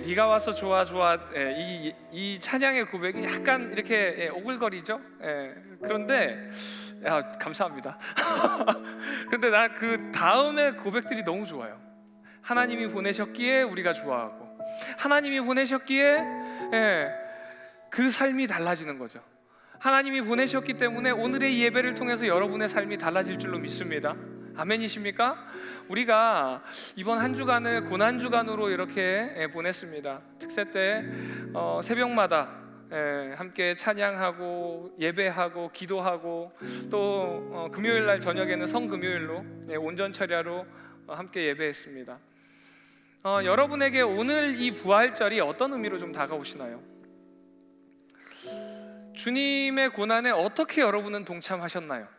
네가 와서 좋아 좋아, 이 찬양의 고백이 약간 이렇게 오글거리죠. 그런데 감사합니다. 근데 나 그 다음의 고백들이 너무 좋아요. 하나님이 보내셨기에 우리가 좋아하고, 하나님이 보내셨기에 그 삶이 달라지는 거죠. 하나님이 보내셨기 때문에 오늘의 예배를 통해서 여러분의 삶이 달라질 줄로 믿습니다. 아멘이십니까? 우리가 이번 한 주간을 고난 주간으로 이렇게 보냈습니다. 특세 때 새벽마다 함께 찬양하고 예배하고 기도하고, 또 금요일 날 저녁에는 성금요일로 온전철야로 함께 예배했습니다. 여러분에게 오늘 이 부활절이 어떤 의미로 좀 다가오시나요? 주님의 고난에 어떻게 여러분은 동참하셨나요?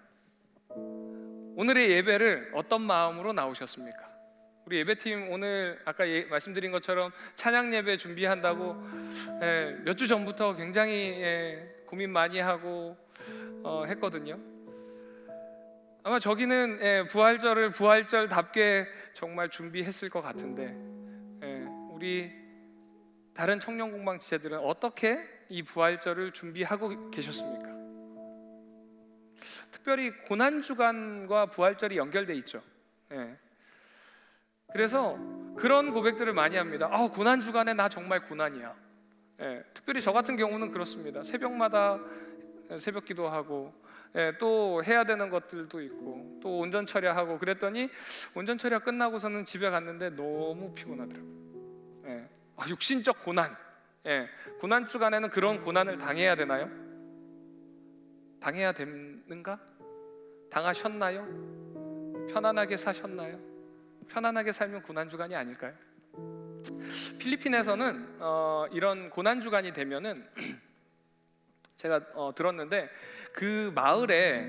오늘의 예배를 어떤 마음으로 나오셨습니까? 우리 예배팀 오늘 아까 말씀드린 것처럼 찬양 예배 준비한다고 몇 주 전부터 굉장히 고민 많이 하고 했거든요. 아마 저기는 부활절을 부활절답게 정말 준비했을 것 같은데, 우리 다른 청년공방 지체들은 어떻게 이 부활절을 준비하고 계셨습니까? 특별히 고난주간과 부활절이 연결돼 있죠. 그래서 그런 고백들을 많이 합니다. 고난주간에 나 정말 고난이야. 특별히 저 같은 경우는 그렇습니다. 새벽마다 새벽 기도하고, 또 해야 되는 것들도 있고, 또 온전철야하고, 그랬더니 온전철야 끝나고서는 집에 갔는데 너무 피곤하더라고요. 육신적 고난, 고난주간에는 그런 고난을 당해야 되나요? 당해야 되는가? 당하셨나요? 편안하게 사셨나요? 편안하게 살면 고난주간이 아닐까요? 필리핀에서는 이런 고난주간이 되면은 제가 들었는데, 그 마을에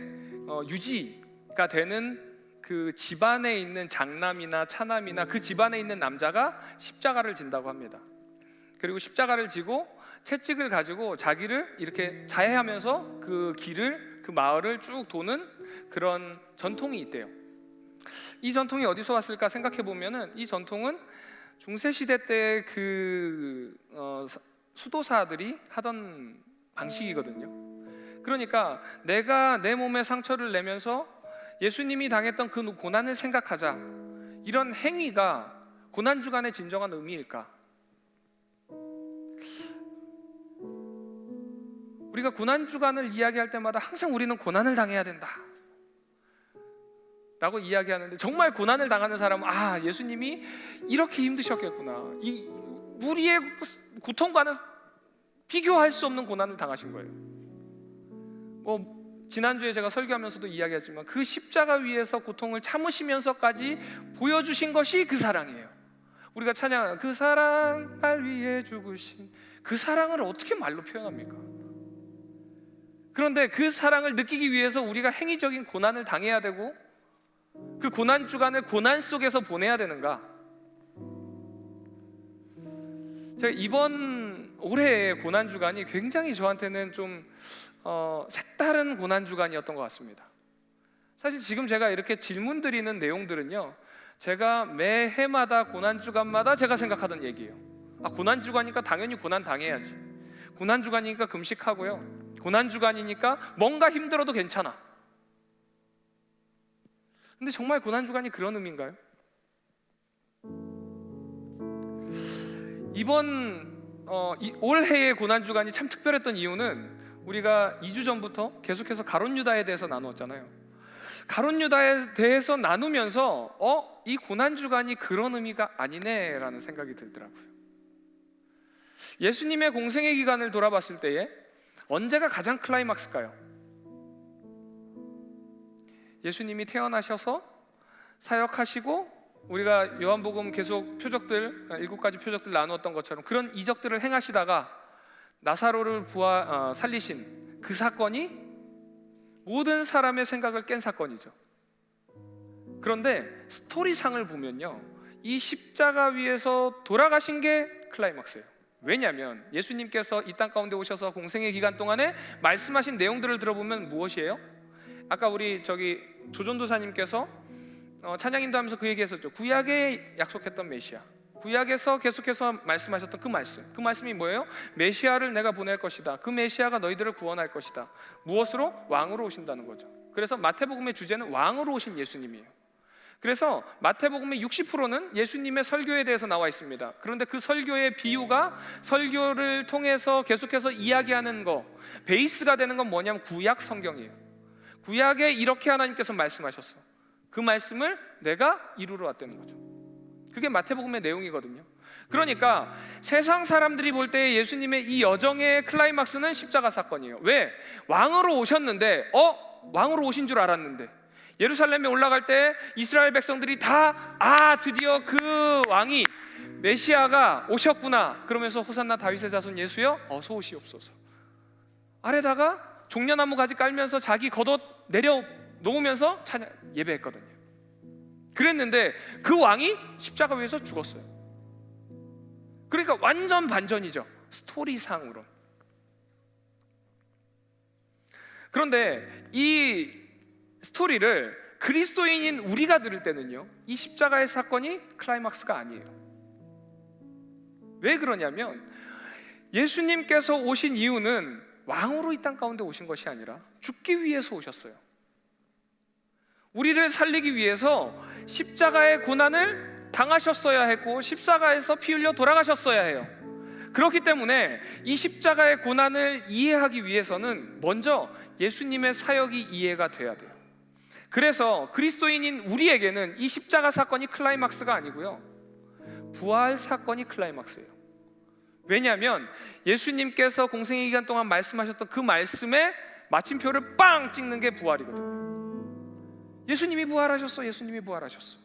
유지가 되는 그 집안에 있는 장남이나 차남이나 그 집안에 있는 남자가 십자가를 진다고 합니다. 그리고 십자가를 지고 채찍을 가지고 자기를 이렇게 자해하면서 그 길을, 그 마을을 쭉 도는 그런 전통이 있대요. 이 전통이 어디서 왔을까 생각해 보면은, 이 전통은 중세시대 때 그 수도사들이 하던 방식이거든요. 그러니까 내가 내 몸에 상처를 내면서 예수님이 당했던 그 고난을 생각하자, 이런 행위가 고난주간의 진정한 의미일까? 우리가 고난주간을 이야기할 때마다 항상 우리는 고난을 당해야 된다 라고 이야기하는데, 정말 고난을 당하는 사람은 예수님이 이렇게 힘드셨겠구나, 이 우리의 고통과는 비교할 수 없는 고난을 당하신 거예요. 지난주에 제가 설교하면서도 이야기했지만, 그 십자가 위에서 고통을 참으시면서까지 보여주신 것이 그 사랑이에요. 우리가 찬양하는 그 사랑 날 위해 죽으신 그 사랑을 어떻게 말로 표현합니까? 그런데 그 사랑을 느끼기 위해서 우리가 행위적인 고난을 당해야 되고, 그 고난주간을 고난 속에서 보내야 되는가? 제가 이번 올해의 고난주간이 굉장히 저한테는 좀 색다른 고난주간이었던 것 같습니다. 사실 지금 제가 이렇게 질문 드리는 내용들은요, 제가 매해마다 고난주간마다 제가 생각하던 얘기예요. 고난주간이니까 당연히 고난 당해야지, 고난주간이니까 금식하고요, 고난주간이니까 뭔가 힘들어도 괜찮아. 근데 정말 고난주간이 그런 의미인가요? 이번 올해의 고난주간이 참 특별했던 이유는, 우리가 2주 전부터 계속해서 가룟유다에 대해서 나누었잖아요. 가룟유다에 대해서 나누면서 이 고난주간이 그런 의미가 아니네 라는 생각이 들더라고요. 예수님의 공생의 기간을 돌아봤을 때에 언제가 가장 클라이막스일까요? 예수님이 태어나셔서 사역하시고, 우리가 요한복음 계속 표적들, 7가지 표적들 나누었던 것처럼 그런 이적들을 행하시다가 나사로를 살리신 그 사건이 모든 사람의 생각을 깬 사건이죠. 그런데 스토리상을 보면요, 이 십자가 위에서 돌아가신 게 클라이막스예요. 왜냐하면 예수님께서 이 땅 가운데 오셔서 공생의 기간 동안에 말씀하신 내용들을 들어보면 무엇이에요? 아까 우리 조전도사님께서 찬양 인도하면서 그 얘기했었죠. 구약에 약속했던 메시아, 구약에서 계속해서 말씀하셨던 그 말씀이 뭐예요? 메시아를 내가 보낼 것이다. 그 메시아가 너희들을 구원할 것이다. 무엇으로? 왕으로 오신다는 거죠. 그래서 마태복음의 주제는 왕으로 오신 예수님이에요. 그래서 마태복음의 60%는 예수님의 설교에 대해서 나와 있습니다. 그런데 그 설교의 비유가 설교를 통해서 계속해서 이야기하는 거, 베이스가 되는 건 뭐냐면 구약 성경이에요. 구약에 이렇게 하나님께서 말씀하셨어. 그 말씀을 내가 이루러 왔다는 거죠. 그게 마태복음의 내용이거든요. 그러니까 세상 사람들이 볼 때 예수님의 이 여정의 클라이막스는 십자가 사건이에요. 왜? 왕으로 오셨는데 왕으로 오신 줄 알았는데 예루살렘에 올라갈 때 이스라엘 백성들이 다 드디어 그 왕이 메시아가 오셨구나 그러면서 호산나 다윗의 자손 예수여 어서 오시옵소서. 아래다가 종려나무 가지 깔면서 자기 겉옷 내려 놓으면서 예배했거든요. 그랬는데 그 왕이 십자가 위에서 죽었어요. 그러니까 완전 반전이죠, 스토리상으로. 그런데 이 스토리를 그리스도인인 우리가 들을 때는요, 이 십자가의 사건이 클라이막스가 아니에요. 왜 그러냐면 예수님께서 오신 이유는 왕으로 이 땅 가운데 오신 것이 아니라 죽기 위해서 오셨어요. 우리를 살리기 위해서 십자가의 고난을 당하셨어야 했고 십자가에서 피 흘려 돌아가셨어야 해요. 그렇기 때문에 이 십자가의 고난을 이해하기 위해서는 먼저 예수님의 사역이 이해가 돼야 돼요. 그래서 그리스도인인 우리에게는 이 십자가 사건이 클라이막스가 아니고요, 부활 사건이 클라이막스예요. 왜냐하면 예수님께서 공생의 기간 동안 말씀하셨던 그 말씀에 마침표를 빵 찍는 게 부활이거든요. 예수님이 부활하셨어. 예수님이 부활하셨어.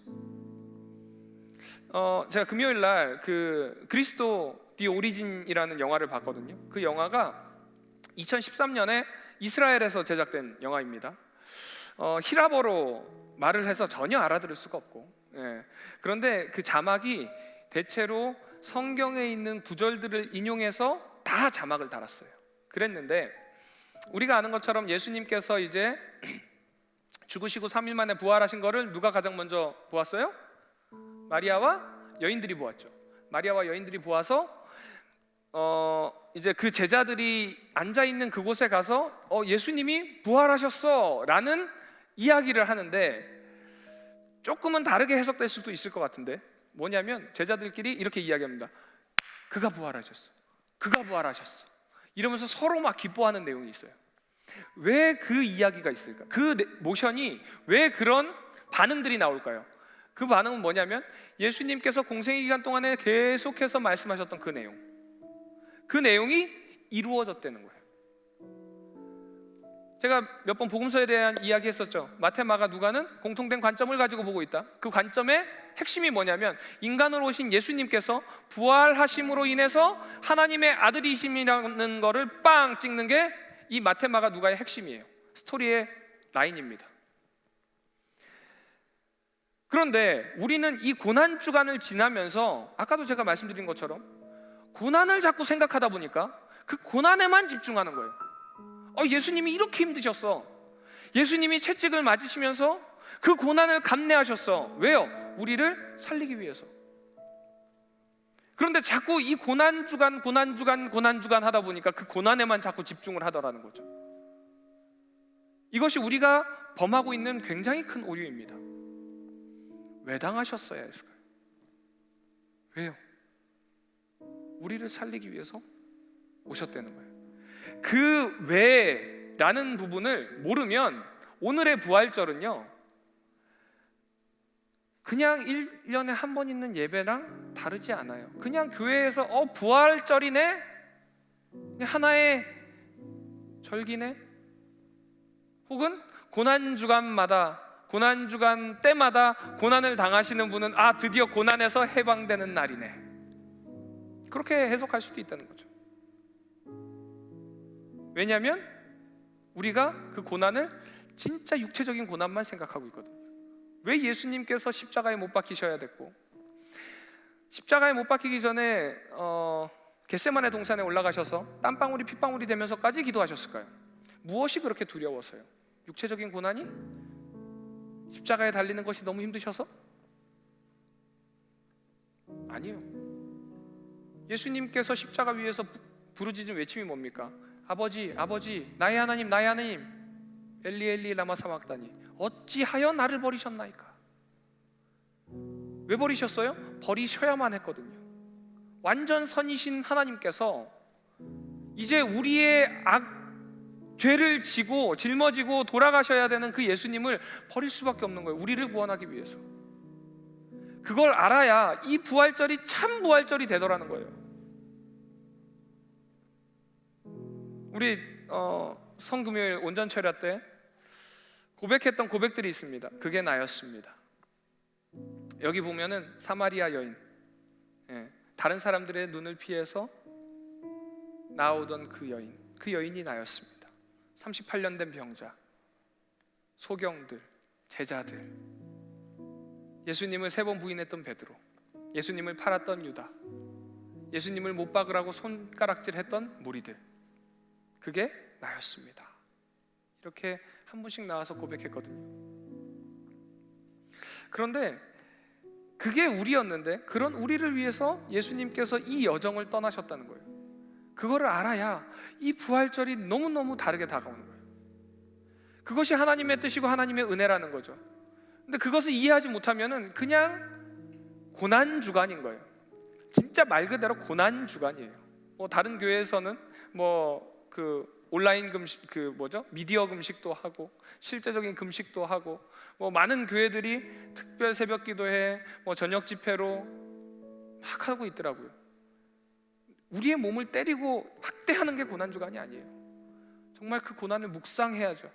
제가 금요일 날 그 그리스도 디 오리진이라는 영화를 봤거든요. 그 영화가 2013년에 이스라엘에서 제작된 영화입니다. 히라버로 말을 해서 전혀 알아들을 수가 없고, 그런데 그 자막이 대체로 성경에 있는 구절들을 인용해서 다 자막을 달았어요. 그랬는데 우리가 아는 것처럼 예수님께서 이제 죽으시고 3일 만에 부활하신 거를 누가 가장 먼저 보았어요? 마리아와 여인들이 보았죠. 마리아와 여인들이 보아서 이제 그 제자들이 앉아 있는 그곳에 가서 예수님이 부활하셨어 라는 이야기를 하는데, 조금은 다르게 해석될 수도 있을 것 같은데, 뭐냐면 제자들끼리 이렇게 이야기합니다. 그가 부활하셨어. 그가 부활하셨어. 이러면서 서로 막 기뻐하는 내용이 있어요. 왜 그 이야기가 있을까? 그 모션이 왜 그런 반응들이 나올까요? 그 반응은 뭐냐면 예수님께서 공생의 기간 동안에 계속해서 말씀하셨던 그 내용, 그 내용이 이루어졌다는 거예요. 제가 몇 번 복음서에 대한 이야기 했었죠. 마태, 마가, 누가는 공통된 관점을 가지고 보고 있다. 그 관점의 핵심이 뭐냐면 인간으로 오신 예수님께서 부활하심으로 인해서 하나님의 아들이심이라는 거를 빵 찍는 게 이 마태, 마가, 누가의 핵심이에요. 스토리의 라인입니다. 그런데 우리는 이 고난주간을 지나면서 아까도 제가 말씀드린 것처럼 고난을 자꾸 생각하다 보니까 그 고난에만 집중하는 거예요. 예수님이 이렇게 힘드셨어. 예수님이 채찍을 맞으시면서 그 고난을 감내하셨어. 왜요? 우리를 살리기 위해서. 그런데 자꾸 이 고난주간 하다 보니까 그 고난에만 자꾸 집중을 하더라는 거죠. 이것이 우리가 범하고 있는 굉장히 큰 오류입니다. 왜 당하셨어야 했을까요? 왜요? 우리를 살리기 위해서 오셨다는 거예요. 그 왜라는 부분을 모르면 오늘의 부활절은요, 그냥 1년에 한 번 있는 예배랑 다르지 않아요. 그냥 교회에서 부활절이네, 하나의 절기네, 혹은 고난주간 때마다 고난을 당하시는 분은 드디어 고난에서 해방되는 날이네, 그렇게 해석할 수도 있다는 거죠. 왜냐하면 우리가 그 고난을 진짜 육체적인 고난만 생각하고 있거든요. 왜 예수님께서 십자가에 못 박히셔야 됐고, 십자가에 못 박히기 전에 겟세마네 동산에 올라가셔서 땀방울이 핏방울이 되면서까지 기도하셨을까요? 무엇이 그렇게 두려워서요? 육체적인 고난이? 십자가에 달리는 것이 너무 힘드셔서? 아니요. 예수님께서 십자가 위에서 부르짖은 외침이 뭡니까? 아버지, 아버지, 나의 하나님, 나의 하나님, 엘리 엘리 라마 사막다니, 어찌하여 나를 버리셨나이까? 왜 버리셨어요? 버리셔야만 했거든요. 완전 선이신 하나님께서 이제 우리의 죄를 지고 짊어지고 돌아가셔야 되는 그 예수님을 버릴 수밖에 없는 거예요. 우리를 구원하기 위해서. 그걸 알아야 이 부활절이 참 부활절이 되더라는 거예요. 우리 성금요일 온전철야 때 고백했던 고백들이 있습니다. 그게 나였습니다. 여기 보면은 사마리아 여인, 다른 사람들의 눈을 피해서 나오던 그 여인이 나였습니다. 38년 된 병자, 소경들, 제자들, 예수님을 3번 부인했던 베드로, 예수님을 팔았던 유다, 예수님을 못 박으라고 손가락질했던 무리들, 그게 나였습니다. 이렇게 한 분씩 나와서 고백했거든요. 그런데 그게 우리였는데, 그런 우리를 위해서 예수님께서 이 여정을 떠나셨다는 거예요. 그거를 알아야 이 부활절이 너무너무 다르게 다가오는 거예요. 그것이 하나님의 뜻이고 하나님의 은혜라는 거죠. 근데 그것을 이해하지 못하면은 그냥 고난주간인 거예요. 진짜 말 그대로 고난주간이에요. 뭐 다른 교회에서는 온라인 금식, 미디어 금식도 하고 실제적인 금식도 하고, 많은 교회들이 특별 새벽 기도회, 저녁 집회로 막 하고 있더라고요. 우리의 몸을 때리고 학대하는 게 고난주간이 아니에요. 정말 그 고난을 묵상해야죠.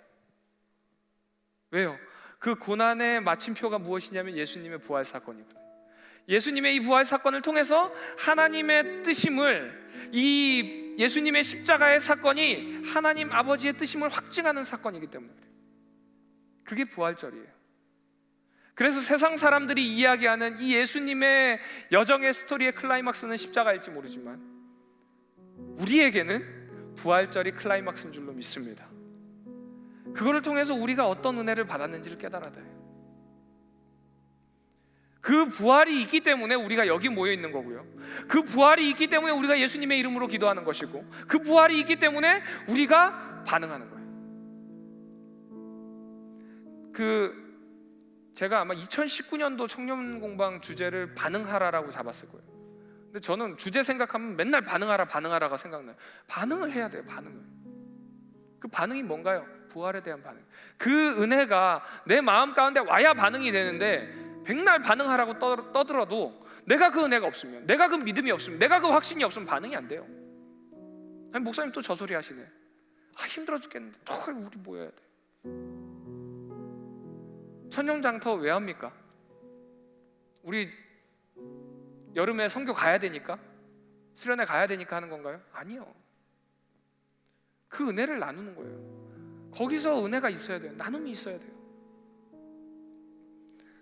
왜요? 그 고난의 마침표가 무엇이냐면 예수님의 부활 사건이거든요. 예수님의 이 부활 사건을 통해서 하나님의 뜻임을, 이 예수님의 십자가의 사건이 하나님 아버지의 뜻임을 확증하는 사건이기 때문에 그래요. 그게 부활절이에요. 그래서 세상 사람들이 이야기하는 이 예수님의 여정의 스토리의 클라이막스는 십자가일지 모르지만 우리에게는 부활절이 클라이막스인 줄로 믿습니다. 그거를 통해서 우리가 어떤 은혜를 받았는지를 깨달아야 돼요. 그 부활이 있기 때문에 우리가 여기 모여 있는 거고요. 그 부활이 있기 때문에 우리가 예수님의 이름으로 기도하는 것이고, 그 부활이 있기 때문에 우리가 반응하는 거예요. 제가 아마 2019년도 청년 공방 주제를 반응하라라고 잡았을 거예요. 근데 저는 주제 생각하면 맨날 반응하라가 생각나요. 반응을 해야 돼요. 반응을. 그 반응이 뭔가요? 부활에 대한 반응. 그 은혜가 내 마음 가운데 와야 반응이 되는데, 백날 반응하라고 떠들어도 내가 그 은혜가 없으면, 내가 그 믿음이 없으면, 내가 그 확신이 없으면 반응이 안 돼요. 아니, 목사님 또 저 소리 하시네. 힘들어 죽겠는데 또 우리 모여야 돼. 천년장터 왜 합니까? 우리 여름에 선교 가야 되니까? 수련회 가야 되니까 하는 건가요? 아니요. 그 은혜를 나누는 거예요. 거기서 은혜가 있어야 돼요. 나눔이 있어야 돼요.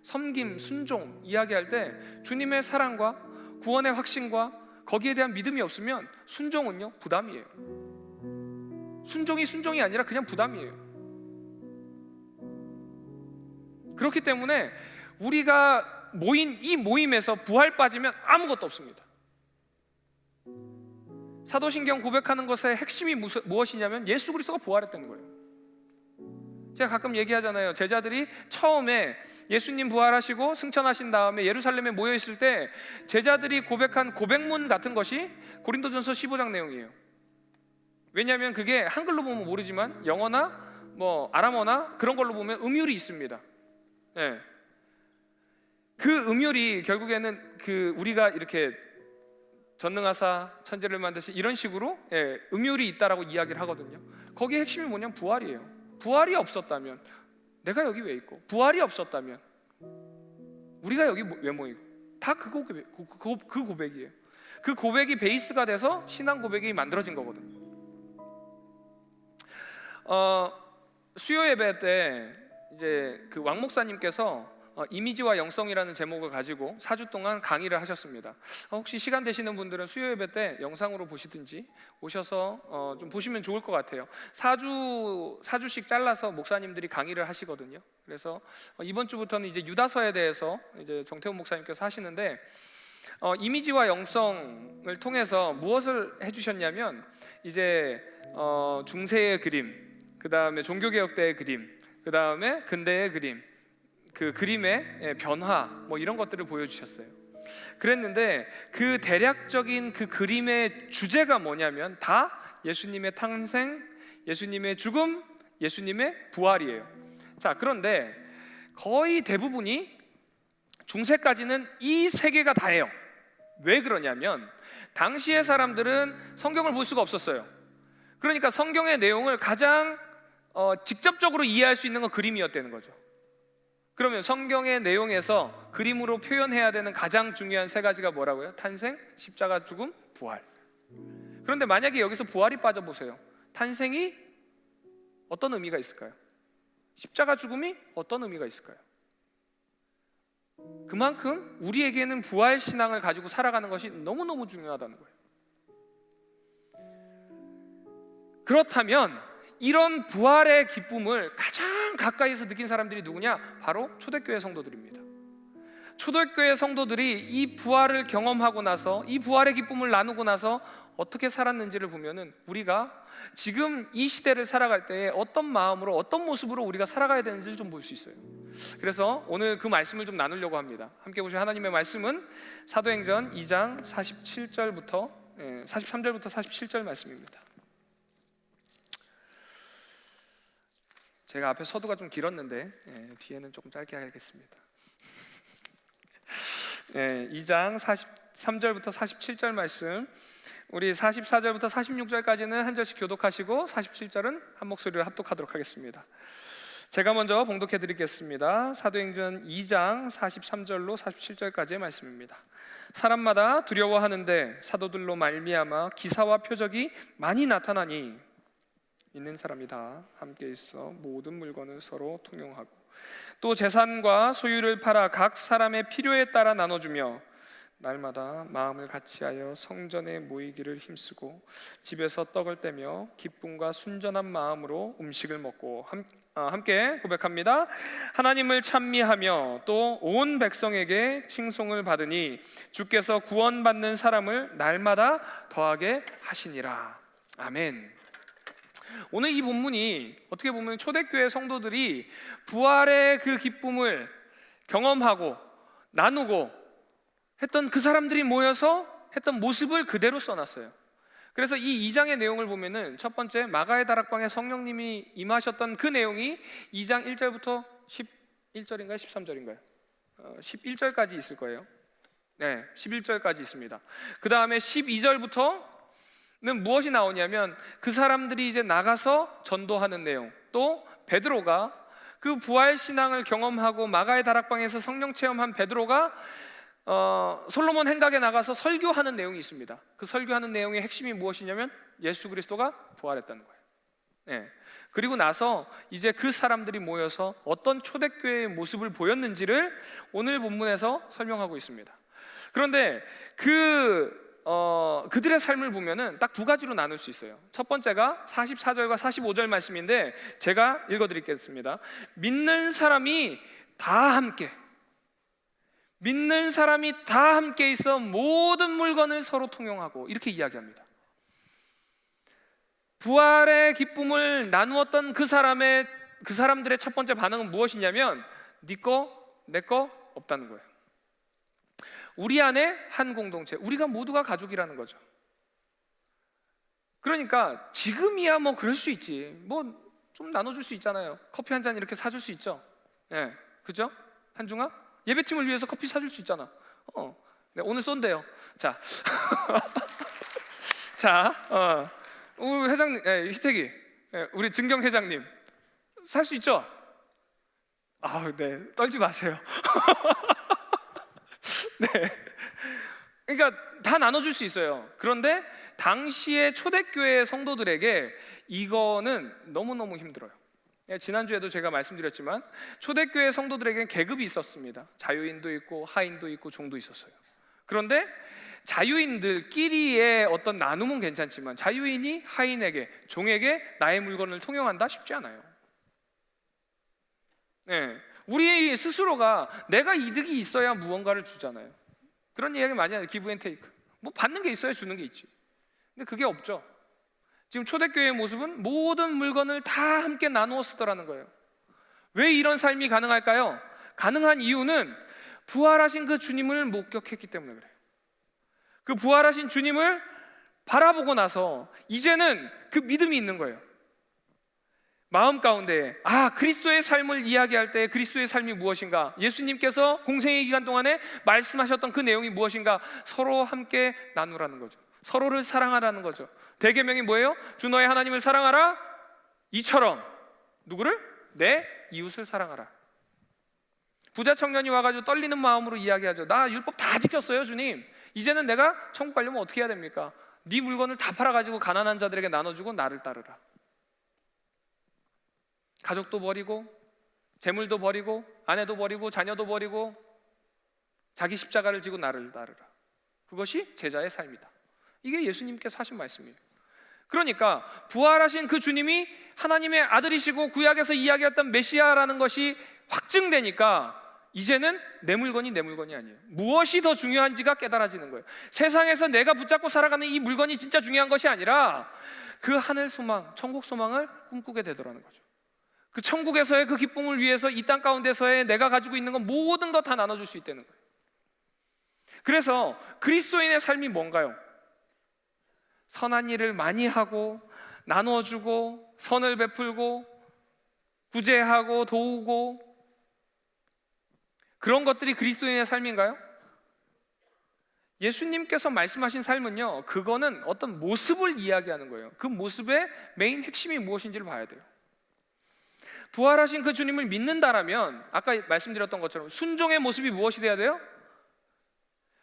섬김, 순종 이야기할 때 주님의 사랑과 구원의 확신과 거기에 대한 믿음이 없으면 순종은요, 부담이에요. 순종이 아니라 그냥 부담이에요. 그렇기 때문에 우리가 모인 이 모임에서 부활 빠지면 아무것도 없습니다. 사도신경 고백하는 것의 핵심이 무엇이냐면 예수 그리스도가 부활했다는 거예요. 제가 가끔 얘기하잖아요. 제자들이 처음에 예수님 부활하시고 승천하신 다음에 예루살렘에 모여 있을 때 제자들이 고백한 고백문 같은 것이 고린도전서 15장 내용이에요. 왜냐하면 그게 한글로 보면 모르지만 영어나 아람어나 그런 걸로 보면 음율이 있습니다. 네. 그 음율이 결국에는 우리가 이렇게 전능하사 천지를 만드신 이런 식으로 음율이 있다라고 이야기를 하거든요. 거기에 핵심이 뭐냐면 부활이에요. 부활이 없었다면 내가 여기 왜 있고, 부활이 없었다면 우리가 여기 왜 모이고, 다 그 고백이에요. 그 고백이 베이스가 돼서 신앙 고백이 만들어진 거거든요. 수요 예배 때 이제 왕 목사님께서 이미지와 영성이라는 제목을 가지고 4주 동안 강의를 하셨습니다. 혹시 시간 되시는 분들은 수요 예배 때 영상으로 보시든지 오셔서 좀 보시면 좋을 것 같아요. 4주씩 잘라서 목사님들이 강의를 하시거든요. 그래서 이번 주부터는 이제 유다서에 대해서 이제 정태훈 목사님께서 하시는데, 이미지와 영성을 통해서 무엇을 해주셨냐면 이제 중세의 그림, 그 다음에 종교개혁 때의 그림, 그 다음에 근대의 그림, 그 그림의 변화 뭐 이런 것들을 보여주셨어요. 그랬는데 그 대략적인 그 그림의 주제가 뭐냐면 다 예수님의 탄생, 예수님의 죽음, 예수님의 부활이에요. 자, 그런데 거의 대부분이 중세까지는 이 세 개가 다예요. 왜 그러냐면 당시의 사람들은 성경을 볼 수가 없었어요. 그러니까 성경의 내용을 가장 직접적으로 이해할 수 있는 건 그림이었다는 거죠. 그러면 성경의 내용에서 그림으로 표현해야 되는 가장 중요한 세 가지가 뭐라고요? 탄생, 십자가, 죽음, 부활. 그런데 만약에 여기서 부활이 빠져보세요. 탄생이 어떤 의미가 있을까요? 십자가 죽음이 어떤 의미가 있을까요? 그만큼 우리에게는 부활 신앙을 가지고 살아가는 것이 너무너무 중요하다는 거예요. 그렇다면 이런 부활의 기쁨을 가장 가까이에서 느낀 사람들이 누구냐? 바로 초대교회 성도들입니다. 초대교회 성도들이 이 부활을 경험하고 나서 이 부활의 기쁨을 나누고 나서 어떻게 살았는지를 보면은 우리가 지금 이 시대를 살아갈 때에 어떤 마음으로 어떤 모습으로 우리가 살아가야 되는지를 좀 볼 수 있어요. 그래서 오늘 그 말씀을 좀 나누려고 합니다. 함께 보실 하나님의 말씀은 사도행전 2장 47절부터 43절부터 47절 말씀입니다. 제가 앞에 서두가 좀 길었는데 뒤에는 조금 짧게 하겠습니다. 2장 43절부터 47절 말씀, 우리 44절부터 46절까지는 한 절씩 교독하시고 47절은 한 목소리로 합독하도록 하겠습니다. 제가 먼저 봉독해 드리겠습니다. 사도행전 2장 43절로 47절까지의 말씀입니다. 사람마다 두려워하는데 사도들로 말미암아 기사와 표적이 많이 나타나니 있는 사람이 다 함께 있어 모든 물건을 서로 통용하고 또 재산과 소유를 팔아 각 사람의 필요에 따라 나눠주며 날마다 마음을 같이하여 성전에 모이기를 힘쓰고 집에서 떡을 떼며 기쁨과 순전한 마음으로 음식을 먹고 함께 고백합니다. 하나님을 찬미하며 또 온 백성에게 칭송을 받으니 주께서 구원받는 사람을 날마다 더하게 하시니라. 아멘. 오늘 이 본문이 어떻게 보면 초대교회 성도들이 부활의 그 기쁨을 경험하고 나누고 했던 그 사람들이 모여서 했던 모습을 그대로 써놨어요. 그래서 이 2장의 내용을 보면은 첫 번째 마가의 다락방에 성령님이 임하셨던 그 내용이 2장 1절부터 11절인가요? 13절인가요? 11절까지 있을 거예요. 네, 11절까지 있습니다. 그 다음에 12절부터는 무엇이 나오냐면 그 사람들이 이제 나가서 전도하는 내용, 또 베드로가 그 부활 신앙을 경험하고 마가의 다락방에서 성령 체험한 베드로가 솔로몬 행각에 나가서 설교하는 내용이 있습니다. 그 설교하는 내용의 핵심이 무엇이냐면 예수 그리스도가 부활했다는 거예요. 네. 그리고 나서 이제 그 사람들이 모여서 어떤 초대교회의 모습을 보였는지를 오늘 본문에서 설명하고 있습니다. 그런데 그들의 삶을 보면은 딱 두 가지로 나눌 수 있어요. 첫 번째가 44절과 45절 말씀인데 제가 읽어드리겠습니다. 믿는 사람이 다 함께 있어 모든 물건을 서로 통용하고 이렇게 이야기합니다. 부활의 기쁨을 나누었던 그 사람들의 첫 번째 반응은 무엇이냐면 네 거, 내 거 없다는 거예요. 우리 안에 한 공동체, 우리가 모두가 가족이라는 거죠. 그러니까 지금이야 뭐 그럴 수 있지, 뭐 좀 나눠줄 수 있잖아요. 커피 한 잔 이렇게 사줄 수 있죠. 네, 그죠? 한중아? 예배팀을 위해서 커피 사줄 수 있잖아. 네, 오늘 쏜대요. 자, 우리 회장님, 희택이, 우리 증경 회장님 살 수 있죠? 네, 떨지 마세요. 네, 그러니까 다 나눠줄 수 있어요. 그런데 당시의 초대교회 성도들에게 이거는 너무너무 힘들어요. 지난주에도 제가 말씀드렸지만 초대교회 성도들에게는 계급이 있었습니다. 자유인도 있고 하인도 있고 종도 있었어요. 그런데 자유인들끼리의 어떤 나눔은 괜찮지만 자유인이 하인에게, 종에게 나의 물건을 통용한다? 쉽지 않아요. 네, 우리 스스로가 내가 이득이 있어야 무언가를 주잖아요. 그런 이야기 많이 하죠. 기브 앤 테이크. 뭐 받는 게 있어야 주는 게 있지. 근데 그게 없죠. 지금 초대교회의 모습은 모든 물건을 다 함께 나누어 쓰더라는 거예요. 왜 이런 삶이 가능할까요? 가능한 이유는 부활하신 그 주님을 목격했기 때문에 그래요. 그 부활하신 주님을 바라보고 나서 이제는 그 믿음이 있는 거예요. 마음 가운데 그리스도의 삶을 이야기할 때 그리스도의 삶이 무엇인가, 예수님께서 공생의 기간 동안에 말씀하셨던 그 내용이 무엇인가 서로 함께 나누라는 거죠. 서로를 사랑하라는 거죠. 대계명이 뭐예요? 주 너의 하나님을 사랑하라, 이처럼 누구를? 내 이웃을 사랑하라. 부자 청년이 와가지고 떨리는 마음으로 이야기하죠. 나 율법 다 지켰어요 주님. 이제는 내가 천국 가려면 어떻게 해야 됩니까? 네 물건을 다 팔아가지고 가난한 자들에게 나눠주고 나를 따르라. 가족도 버리고 재물도 버리고 아내도 버리고 자녀도 버리고 자기 십자가를 지고 나를 따르라. 그것이 제자의 삶이다. 이게 예수님께서 하신 말씀이에요. 그러니까 부활하신 그 주님이 하나님의 아들이시고 구약에서 이야기했던 메시아라는 것이 확증되니까 이제는 내 물건이 내 물건이 아니에요. 무엇이 더 중요한지가 깨달아지는 거예요. 세상에서 내가 붙잡고 살아가는 이 물건이 진짜 중요한 것이 아니라 그 하늘 소망, 천국 소망을 꿈꾸게 되더라는 거죠. 그 천국에서의 그 기쁨을 위해서 이 땅 가운데서의 내가 가지고 있는 건 모든 거 다 나눠줄 수 있다는 거예요. 그래서 그리스도인의 삶이 뭔가요? 선한 일을 많이 하고 나누어주고 선을 베풀고 구제하고 도우고, 그런 것들이 그리스도인의 삶인가요? 예수님께서 말씀하신 삶은요, 그거는 어떤 모습을 이야기하는 거예요. 그 모습의 메인 핵심이 무엇인지를 봐야 돼요. 부활하신 그 주님을 믿는다라면 아까 말씀드렸던 것처럼 순종의 모습이 무엇이 돼야 돼요?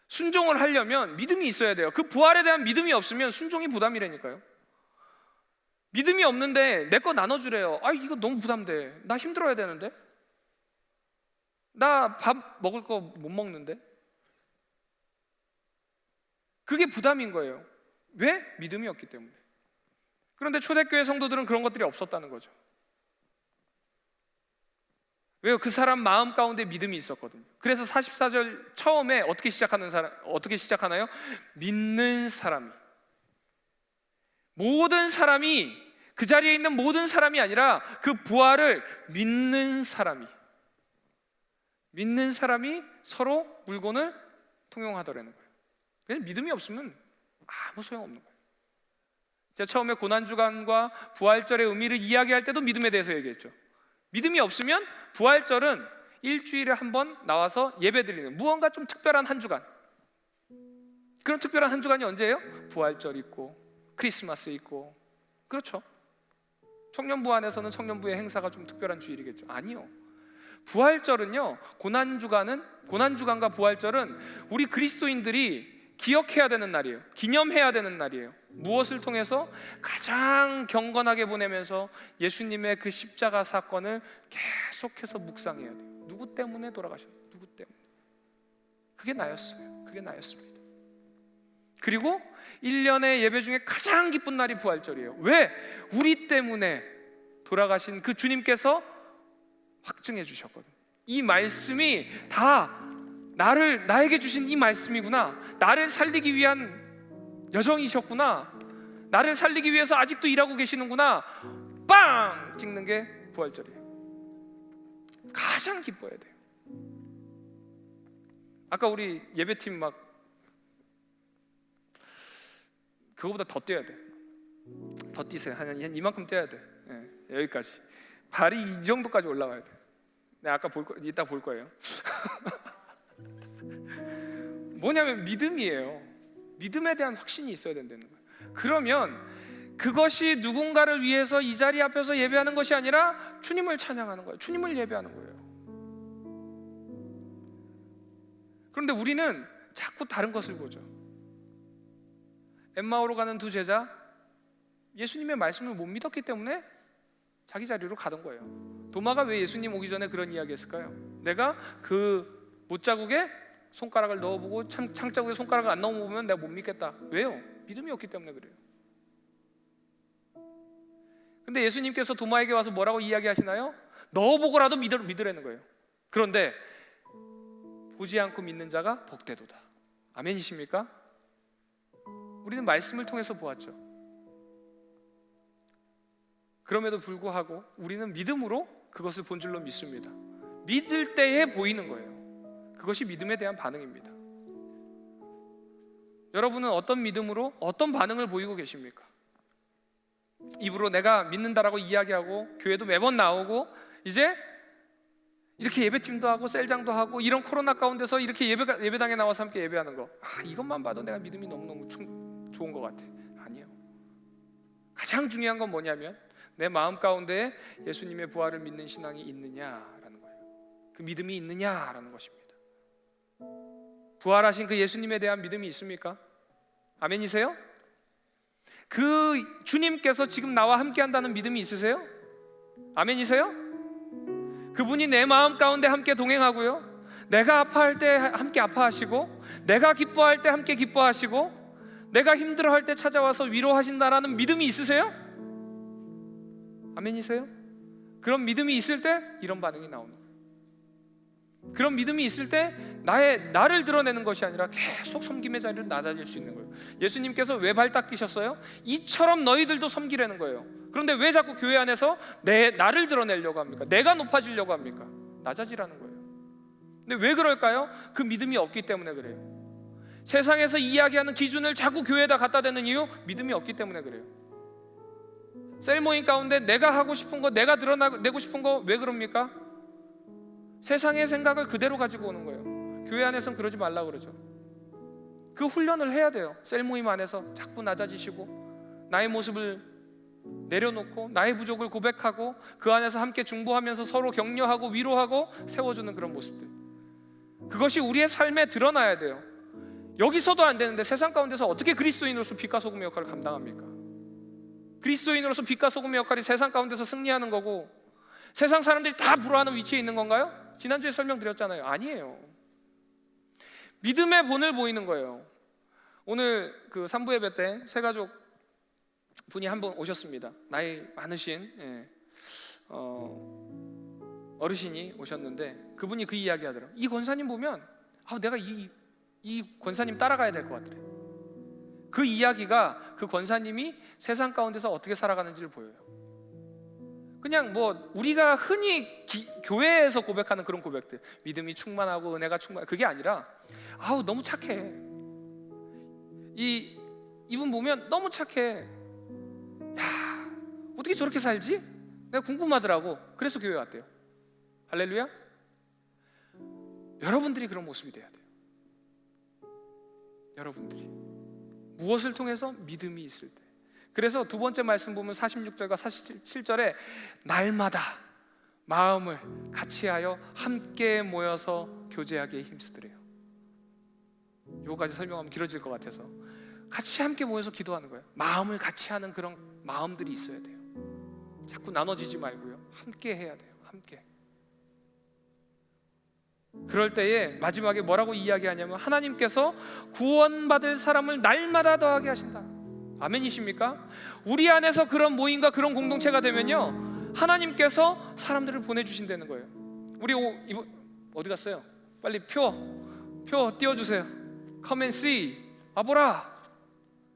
순종을 하려면 믿음이 있어야 돼요. 그 부활에 대한 믿음이 없으면 순종이 부담이라니까요. 믿음이 없는데 내 거 나눠주래요. 이거 너무 부담돼. 나 힘들어야 되는데, 나 밥 먹을 거 못 먹는데. 그게 부담인 거예요. 왜? 믿음이 없기 때문에. 그런데 초대교회 성도들은 그런 것들이 없었다는 거죠. 왜요? 그 사람 마음 가운데 믿음이 있었거든요. 그래서 44절 처음에 어떻게 시작하나요? 믿는 사람이. 모든 사람이, 그 자리에 있는 모든 사람이 아니라 그 부활을 믿는 사람이 서로 물건을 통용하더라는 거예요. 그냥 믿음이 없으면 아무 소용없는 거예요. 제가 처음에 고난주간과 부활절의 의미를 이야기할 때도 믿음에 대해서 얘기했죠. 믿음이 없으면 부활절은 일주일에 한 번 나와서 예배드리는, 무언가 좀 특별한 한 주간, 그런 특별한 한 주간이 언제예요? 부활절 있고 크리스마스 있고. 그렇죠. 청년부 안에서는 청년부의 행사가 좀 특별한 주일이겠죠. 아니요. 부활절은요, 고난주간과 부활절은 우리 그리스도인들이 기억해야 되는 날이에요. 기념해야 되는 날이에요. 무엇을 통해서? 가장 경건하게 보내면서 예수님의 그 십자가 사건을 계속해서 묵상해야 돼요. 누구 때문에 돌아가셨나요? 누구 때문에? 그게 나였어요. 그게 나였습니다. 그리고 1년의 예배 중에 가장 기쁜 날이 부활절이에요. 왜? 우리 때문에 돌아가신 그 주님께서 확증해 주셨거든요. 이 말씀이 다 나에게 주신 이 말씀이구나. 나를 살리기 위한 여정이셨구나. 나를 살리기 위해서 아직도 일하고 계시는구나. 빵! 찍는 게 부활절이에요. 가장 기뻐야 돼요. 아까 우리 예배팀 막 그거보다 더 뛰어야 돼. 더 뛰세요. 한 이만큼 뛰어야 돼. 여기까지. 발이 이 정도까지 올라가야 돼. 내가 아까 이따 볼 거예요. 뭐냐면 믿음이에요. 믿음에 대한 확신이 있어야 된다는 거예요. 그러면 그것이 누군가를 위해서 이 자리 앞에서 예배하는 것이 아니라 주님을 찬양하는 거예요. 주님을 예배하는 거예요. 그런데 우리는 자꾸 다른 것을 보죠. 엠마오로 가는 두 제자, 예수님의 말씀을 못 믿었기 때문에 자기 자리로 가던 거예요. 도마가 왜 예수님 오기 전에 그런 이야기 했을까요? 내가 그 못자국에 손가락을 넣어보고 창자국에 손가락을 안 넣어보면 내가 못 믿겠다. 왜요? 믿음이 없기 때문에 그래요. 근데 예수님께서 도마에게 와서 뭐라고 이야기하시나요? 넣어보고라도 믿으라는 거예요. 그런데 보지 않고 믿는 자가 복되도다. 아멘이십니까? 우리는 말씀을 통해서 보았죠. 그럼에도 불구하고 우리는 믿음으로 그것을 본줄로 믿습니다. 믿을 때에 보이는 거예요. 그것이 믿음에 대한 반응입니다. 여러분은 어떤 믿음으로 어떤 반응을 보이고 계십니까? 입으로 내가 믿는다라고 이야기하고 교회도 매번 나오고 이제 이렇게 예배팀도 하고 셀장도 하고 이런 코로나 가운데서 이렇게 예배당에 나와서 함께 예배하는 거, 이것만 봐도 내가 믿음이 너무너무 좋은 것 같아. 아니에요. 가장 중요한 건 뭐냐면 내 마음 가운데 예수님의 부활을 믿는 신앙이 있느냐라는 거예요. 그 믿음이 있느냐라는 것입니다. 부활하신 그 예수님에 대한 믿음이 있습니까? 아멘이세요? 그 주님께서 지금 나와 함께 한다는 믿음이 있으세요? 아멘이세요? 그분이 내 마음 가운데 함께 동행하고요, 내가 아파할 때 함께 아파하시고, 내가 기뻐할 때 함께 기뻐하시고, 내가 힘들어할 때 찾아와서 위로하신다라는 믿음이 있으세요? 아멘이세요? 그런 믿음이 있을 때 이런 반응이 나오는 거예요. 그런 믿음이 있을 때 나를 드러내는 것이 아니라 계속 섬김의 자리를 낮아질 수 있는 거예요. 예수님께서 왜 발 닦이셨어요? 이처럼 너희들도 섬기라는 거예요. 그런데 왜 자꾸 교회 안에서 나를 드러내려고 합니까? 내가 높아지려고 합니까? 낮아지라는 거예요. 근데 왜 그럴까요? 그 믿음이 없기 때문에 그래요. 세상에서 이야기하는 기준을 자꾸 교회에다 갖다 대는 이유, 믿음이 없기 때문에 그래요. 셀 모임 가운데 내가 하고 싶은 거, 내가 드러내고 싶은 거 왜 그럽니까? 세상의 생각을 그대로 가지고 오는 거예요. 교회 안에서는 그러지 말라고 그러죠. 그 훈련을 해야 돼요. 셀 모임 안에서 자꾸 낮아지시고 나의 모습을 내려놓고 나의 부족을 고백하고 그 안에서 함께 중보하면서 서로 격려하고 위로하고 세워주는 그런 모습들, 그것이 우리의 삶에 드러나야 돼요. 여기서도 안 되는데 세상 가운데서 어떻게 그리스도인으로서 빛과 소금의 역할을 감당합니까? 그리스도인으로서 빛과 소금의 역할이 세상 가운데서 승리하는 거고 세상 사람들이 다 부러워하는 위치에 있는 건가요? 지난주에 설명드렸잖아요. 아니에요. 믿음의 본을 보이는 거예요. 오늘 그 3부 예배 때 새가족 분이 한 분 오셨습니다. 나이 많으신 어르신이 오셨는데 그분이 그 이야기 하더라고요. 이 권사님 보면 내가 이 권사님 따라가야 될 것 같더래. 그 이야기가 그 권사님이 세상 가운데서 어떻게 살아가는지를 보여요. 그냥 우리가 흔히 교회에서 고백하는 그런 고백들, 믿음이 충만하고 은혜가 충만, 그게 아니라 너무 착해. 이분 보면 너무 착해. 야, 어떻게 저렇게 살지? 내가 궁금하더라고. 그래서 교회 왔대요. 할렐루야. 여러분들이 그런 모습이 돼야 돼요. 여러분들이 무엇을 통해서? 믿음이 있을 때. 그래서 두 번째 말씀 보면 46절과 47절에 날마다 마음을 같이하여 함께 모여서 교제하기에 힘쓰더래요. 이거까지 설명하면 길어질 것 같아서 같이 함께 모여서 기도하는 거예요. 마음을 같이 하는 그런 마음들이 있어야 돼요. 자꾸 나눠지지 말고요, 함께 해야 돼요. 함께. 그럴 때에 마지막에 뭐라고 이야기하냐면 하나님께서 구원받을 사람을 날마다 더하게 하신다. 아멘이십니까? 우리 안에서 그런 모임과 그런 공동체가 되면요, 하나님께서 사람들을 보내주신다는 거예요. 우리 어디 갔어요? 빨리 표 띄워주세요. Come and see. 와보라.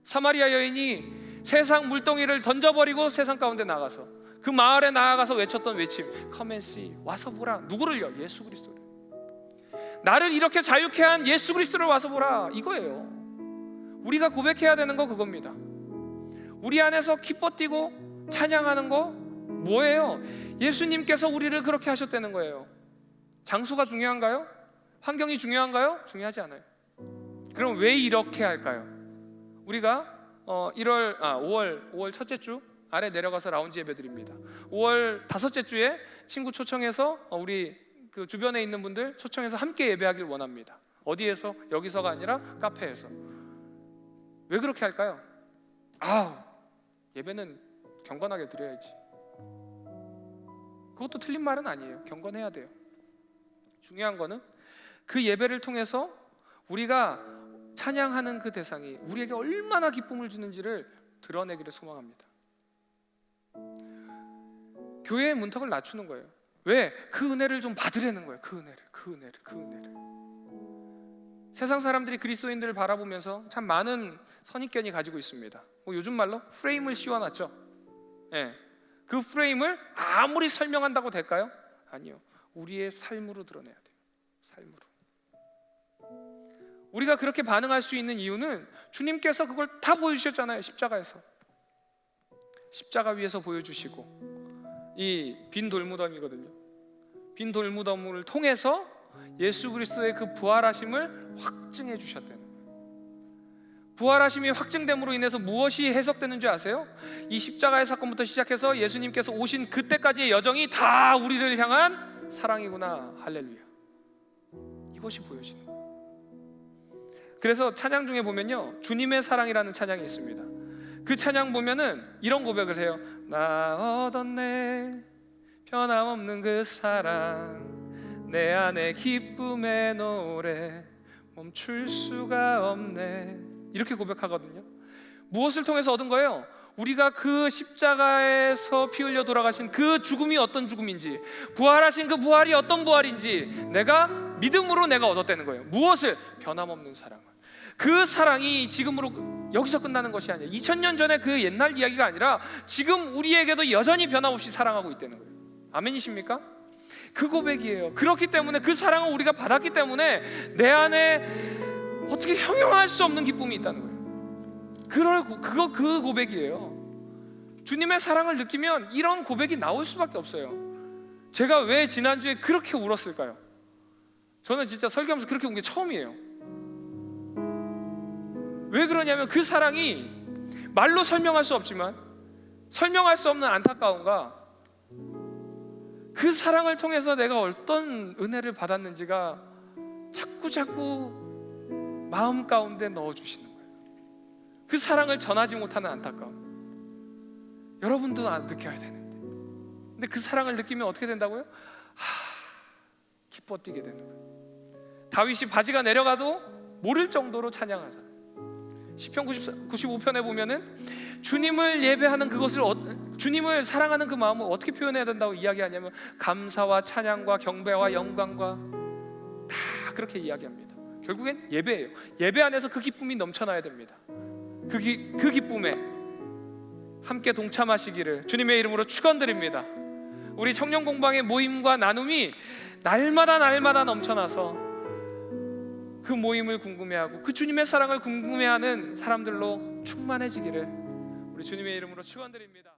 사마리아 여인이 세상 물동이를 던져버리고 세상 가운데 나가서 그 마을에 나아가서 외쳤던 외침, Come and see. 와서 보라. 누구를요? 예수 그리스도를. 나를 이렇게 자유케 한 예수 그리스도를 와서 보라, 이거예요. 우리가 고백해야 되는 거 그겁니다. 우리 안에서 기뻐 뛰고 찬양하는 거 뭐예요? 예수님께서 우리를 그렇게 하셨다는 거예요. 장소가 중요한가요? 환경이 중요한가요? 중요하지 않아요. 그럼 왜 이렇게 할까요? 우리가 5월 첫째 주 아래 내려가서 라운지 예배 드립니다. 5월 다섯째 주에 친구 초청해서 우리 그 주변에 있는 분들 초청해서 함께 예배하길 원합니다. 어디에서? 여기서가 아니라 카페에서. 왜 그렇게 할까요? 예배는 경건하게 드려야지. 그것도 틀린 말은 아니에요. 경건해야 돼요. 중요한 거는 그 예배를 통해서 우리가 찬양하는 그 대상이 우리에게 얼마나 기쁨을 주는지를 드러내기를 소망합니다. 교회의 문턱을 낮추는 거예요. 왜? 그 은혜를 좀 받으려는 거예요. 그 은혜를. 세상 사람들이 그리스도인들을 바라보면서 참 많은 선입견이 가지고 있습니다. 요즘 말로 프레임을 씌워놨죠. 예, 그 프레임을 아무리 설명한다고 될까요? 아니요. 우리의 삶으로 드러내야 돼요. 삶으로. 우리가 그렇게 반응할 수 있는 이유는 주님께서 그걸 다 보여주셨잖아요. 십자가에서. 십자가 위에서 보여주시고, 이 빈 돌무덤이거든요. 빈 돌무덤을 통해서 예수 그리스도의 그 부활하심을 확증해 주셨다는 거예요. 부활하심이 확증됨으로 인해서 무엇이 해석되는 줄 아세요? 이 십자가의 사건부터 시작해서 예수님께서 오신 그때까지의 여정이 다 우리를 향한 사랑이구나. 할렐루야. 이것이 보여지는 거예요. 그래서 찬양 중에 보면요, 주님의 사랑이라는 찬양이 있습니다. 그 찬양 보면은 이런 고백을 해요. 나 얻었네 변함없는 그 사랑, 내 안에 기쁨의 노래 멈출 수가 없네. 이렇게 고백하거든요. 무엇을 통해서 얻은 거예요? 우리가 그 십자가에서 피 흘려 돌아가신 그 죽음이 어떤 죽음인지, 부활하신 그 부활이 어떤 부활인지 내가 믿음으로 내가 얻었다는 거예요. 무엇을? 변함없는 사랑을. 그 사랑이 지금으로 여기서 끝나는 것이 아니에요. 2000년 전에 그 옛날 이야기가 아니라 지금 우리에게도 여전히 변함없이 사랑하고 있다는 거예요. 아멘이십니까? 그 고백이에요. 그렇기 때문에 그 사랑을 우리가 받았기 때문에 내 안에 어떻게 형용할 수 없는 기쁨이 있다는 거예요. 그 고백이에요. 주님의 사랑을 느끼면 이런 고백이 나올 수밖에 없어요. 제가 왜 지난주에 그렇게 울었을까요? 저는 진짜 설교하면서 그렇게 운 게 처음이에요. 왜 그러냐면 그 사랑이 말로 설명할 수 없지만 설명할 수 없는 안타까움과 그 사랑을 통해서 내가 어떤 은혜를 받았는지가 자꾸 마음 가운데 넣어주시는 거예요. 그 사랑을 전하지 못하는 안타까움. 여러분도 느껴야 되는데, 근데 그 사랑을 느끼면 어떻게 된다고요? 기뻐 뛰게 되는 거예요. 다윗이 바지가 내려가도 모를 정도로 찬양하잖아요. 시편 95편에 보면은 주님을 예배하는 그것을, 주님을 사랑하는 그 마음을 어떻게 표현해야 된다고 이야기하냐면 감사와 찬양과 경배와 영광과 다 그렇게 이야기합니다. 결국엔 예배예요. 예배 안에서 그 기쁨이 넘쳐나야 됩니다. 그 기쁨에 함께 동참하시기를 주님의 이름으로 축원드립니다. 우리 청년 공방의 모임과 나눔이 날마다 넘쳐나서 그 모임을 궁금해하고 그 주님의 사랑을 궁금해하는 사람들로 충만해지기를 우리 주님의 이름으로 축원드립니다.